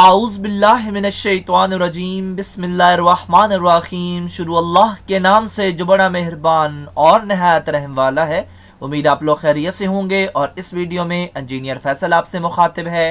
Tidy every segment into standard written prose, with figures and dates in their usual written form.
आउज़ बिल्लाहि मिनश्शैतानिर्रजीम बिस्मिल्लाहिर्रहमानिर्रहीम। शुरू अल्लाह के नाम से जो बड़ा मेहरबान और नहायत रहम वाला है। उम्मीद आप लोग खैरियत से होंगे और इस वीडियो में इंजीनियर फैसल आपसे मुखातिब है।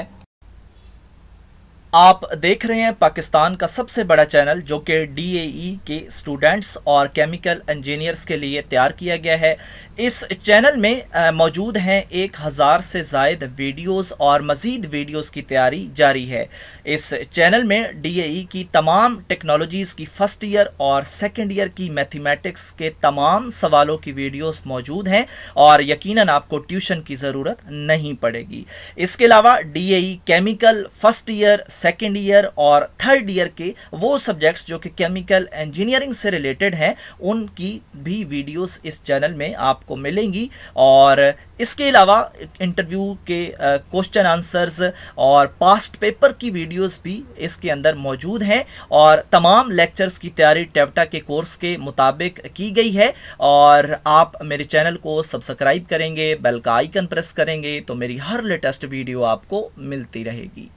आप देख रहे हैं पाकिस्तान का सबसे बड़ा चैनल जो कि डीएई के स्टूडेंट्स और केमिकल इंजीनियर्स के लिए तैयार किया गया है। इस चैनल में मौजूद हैं 1000 से ज़ायद वीडियोस और मज़ीद वीडियोस की तैयारी जारी है। इस चैनल में डीएई की तमाम टेक्नोलॉजीज़ की फ़र्स्ट ईयर और सेकेंड ईयर की मैथमेटिक्स के तमाम सवालों की वीडियोस मौजूद हैं और यकीनन आपको ट्यूशन की ज़रूरत नहीं पड़ेगी। इसके अलावा DAE chemical first year, second year और थर्ड ईयर के वो सब्जेक्ट्स जो कि केमिकल इंजीनियरिंग से रिलेटेड हैं उनकी भी वीडियोस इस चैनल में आपको मिलेंगी। और इसके अलावा इंटरव्यू के क्वेश्चन आंसर्स और पास्ट पेपर की वीडियोस भी इसके अंदर मौजूद हैं और तमाम लेक्चर्स की तैयारी टेवटा के कोर्स के मुताबिक की गई है। और आप मेरे चैनल को सब्सक्राइब करेंगे, बेल का आइकन प्रेस करेंगे तो मेरी हर लेटेस्ट वीडियो आपको मिलती रहेगी।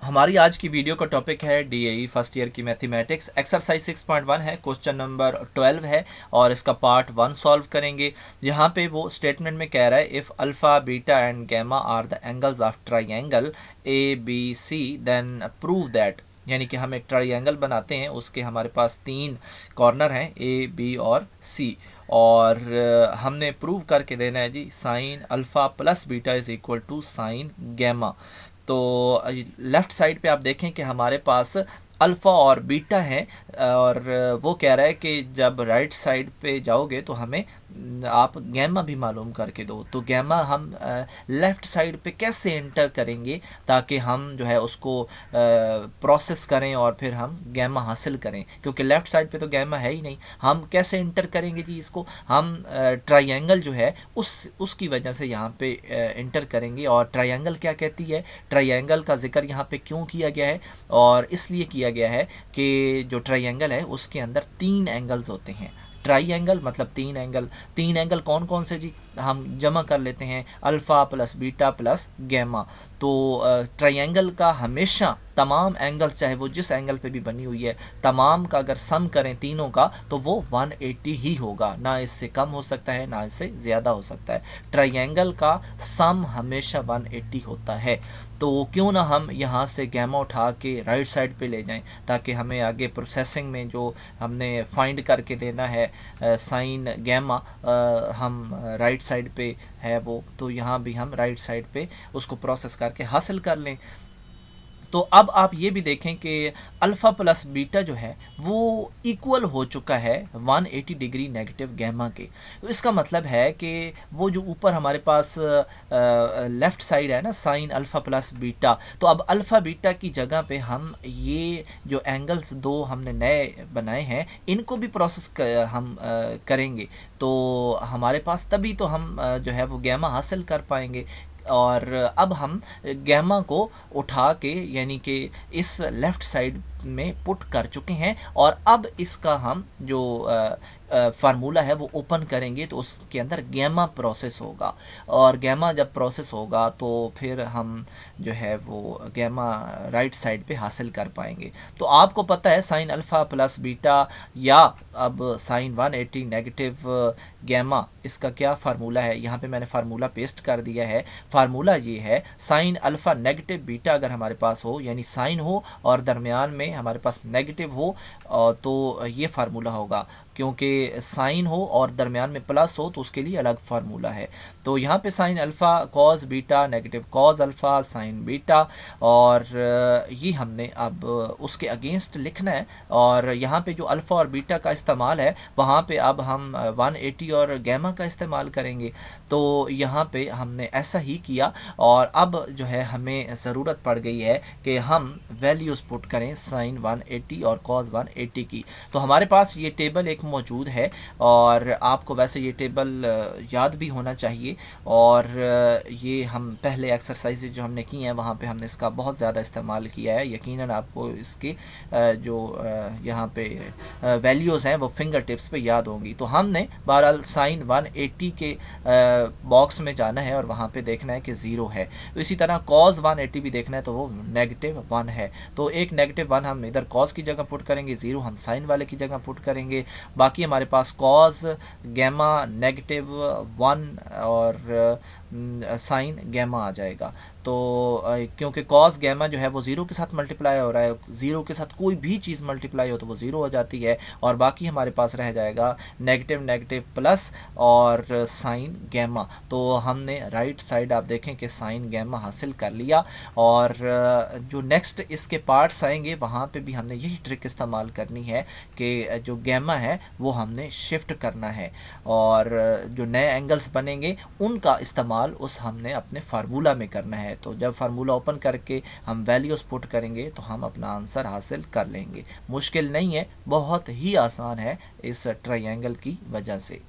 हमारी आज की वीडियो का टॉपिक है डीएई फर्स्ट ईयर की मैथमेटिक्स। एक्सरसाइज 6.1 है, क्वेश्चन नंबर 12 है और इसका पार्ट 1 सॉल्व करेंगे। यहाँ पे वो स्टेटमेंट में कह रहा है if alpha beta and gamma are the angles of triangle A B C then prove that. यानी कि हम एक ट्राइंगल बनाते हैं, उसके हमारे पास 3 कॉर्नर हैं ए बी और सी, और हमने प्रूव करके देना है जी sine alpha plus beta is equal to sine gamma. तो लेफ़्ट साइड पे आप देखें कि हमारे पास अल्फ़ा और बीटा है और वो कह रहा है कि जब राइट साइड पे जाओगे तो हमें आप गैमा भी मालूम करके दो। तो गैमा हम लेफ़्ट साइड पे कैसे एंटर करेंगे ताकि हम जो है उसको प्रोसेस करें और फिर हम गैमा हासिल करें, क्योंकि लेफ़्ट साइड पे तो गैमा है ही नहीं। हम कैसे एंटर करेंगे जी इसको? हम ट्रायंगल जो है उसकी वजह से यहाँ पे एंटर करेंगे। और ट्रायंगल क्या कहती है, ट्रायंगल का जिक्र यहाँ पे क्यों किया गया है? और इसलिए किया गया है कि जो ट्रायंगल है उसके अंदर 3 एंगल्स होते हैं। ट्राई मतलब 3 एंगल। 3 एंगल कौन कौन से जी? हम जमा कर लेते हैं, alpha plus beta plus gamma. तो ट्रायंगल का हमेशा तमाम एंगल्स, चाहे वो जिस एंगल पे भी बनी हुई है, तमाम का अगर सम करें तीनों का तो वो 180 ही होगा, ना इससे कम हो सकता है ना इससे ज़्यादा हो सकता है। ट्रायंगल का सम हमेशा 180 होता है। तो क्यों ना हम यहाँ से गैमा उठा के राइट साइड पे ले जाएं ताकि हमें आगे प्रोसेसिंग में जो हमने फाइंड करके देना है साइन गैमा, हम राइट साइड पे है वो, तो यहाँ भी हम राइट साइड पे उसको प्रोसेस करके हासिल कर लें। तो अब आप ये भी देखें कि अल्फ़ा प्लस बीटा जो है वो इक्वल हो चुका है 180 डिग्री नेगेटिव गैमा के। तो इसका मतलब है कि वो जो ऊपर हमारे पास लेफ़्ट साइड है ना साइन अल्फ़ा प्लस बीटा, तो अब अल्फ़ा बीटा की जगह पे हम ये जो एंगल्स 2 हमने नए बनाए हैं इनको भी प्रोसेस हम करेंगे। तो हमारे पास तभी तो हम जो है वो गैमा हासिल कर पाएंगे। और अब हम गैमा को उठा के यानी कि इस लेफ़्ट साइड में पुट कर चुके हैं और अब इसका हम जो फार्मूला है वो ओपन करेंगे तो उसके अंदर गैमा प्रोसेस होगा। और गैमा जब प्रोसेस होगा तो फिर हम जो है वो गैमा राइट साइड पे हासिल कर पाएंगे। तो आपको पता है साइन अल्फ़ा प्लस बीटा या अब साइन 180 नेगेटिव गैमा, इसका क्या फार्मूला है? यहाँ पे मैंने फार्मूला पेस्ट कर दिया है। फार्मूला ये है साइन अल्फ़ा नेगेटिव बीटा अगर हमारे पास हो, यानी साइन हो और दरमियान में हमारे पास नेगेटिव हो, तो ये फार्मूला होगा। क्योंकि साइन हो और दरमियान में प्लस हो तो उसके लिए अलग फार्मूला है। तो यहाँ पे sine alpha cos beta negative cos alpha sine beta, और ये हमने अब उसके अगेंस्ट लिखना है। और यहाँ पे जो अल्फ़ा और बीटा का इस्तेमाल है वहाँ पे अब हम 180 और गैमा का इस्तेमाल करेंगे। तो यहाँ पे हमने ऐसा ही किया और अब जो है हमें ज़रूरत पड़ गई है कि हम वैल्यूज़ पुट करें साइन 180 और कॉस 180 की। तो हमारे पास ये टेबल एक मौजूद है और आपको वैसे ये टेबल याद भी होना चाहिए। और ये हम पहले एक्सरसाइज जो हमने की हैं वहाँ पे हमने इसका बहुत ज़्यादा इस्तेमाल किया है। यकीनन आपको इसके जो यहाँ पे वैल्यूज़ हैं वो फिंगर टिप्स पे याद होंगी। तो हमने बहरहाल साइन 180 के बॉक्स में जाना है और वहाँ पे देखना है कि 0 है। तो इसी तरह कॉज 180 भी देखना है तो वो -1 है। तो एक -1 हम इधर कॉज की जगह पुट करेंगे, 0 हम साइन वाले की जगह पुट करेंगे। बाकी हमारे पास कॉज गैमा -1 और साइन गैमा आ जाएगा। तो क्योंकि कॉस गैमा जो है वो 0 के साथ मल्टीप्लाई हो रहा है, 0 के साथ कोई भी चीज़ मल्टीप्लाई हो तो वो 0 हो जाती है। और बाकी हमारे पास रह जाएगा नेगेटिव प्लस और साइन गैमा। तो हमने राइट साइड आप देखें कि साइन गैमा हासिल कर लिया। और जो नेक्स्ट इसके पार्ट्स आएंगे वहाँ पे भी हमने यही ट्रिक इस्तेमाल करनी है कि जो गैमा है वो हमने शिफ्ट करना है और जो नए एंगल्स बनेंगे उनका इस्तेमाल उस हमने अपने फार्मूला में करना है। तो जब फार्मूला ओपन करके हम वैल्यूज पुट करेंगे तो हम अपना आंसर हासिल कर लेंगे। मुश्किल नहीं है, बहुत ही आसान है इस ट्रायंगल की वजह से।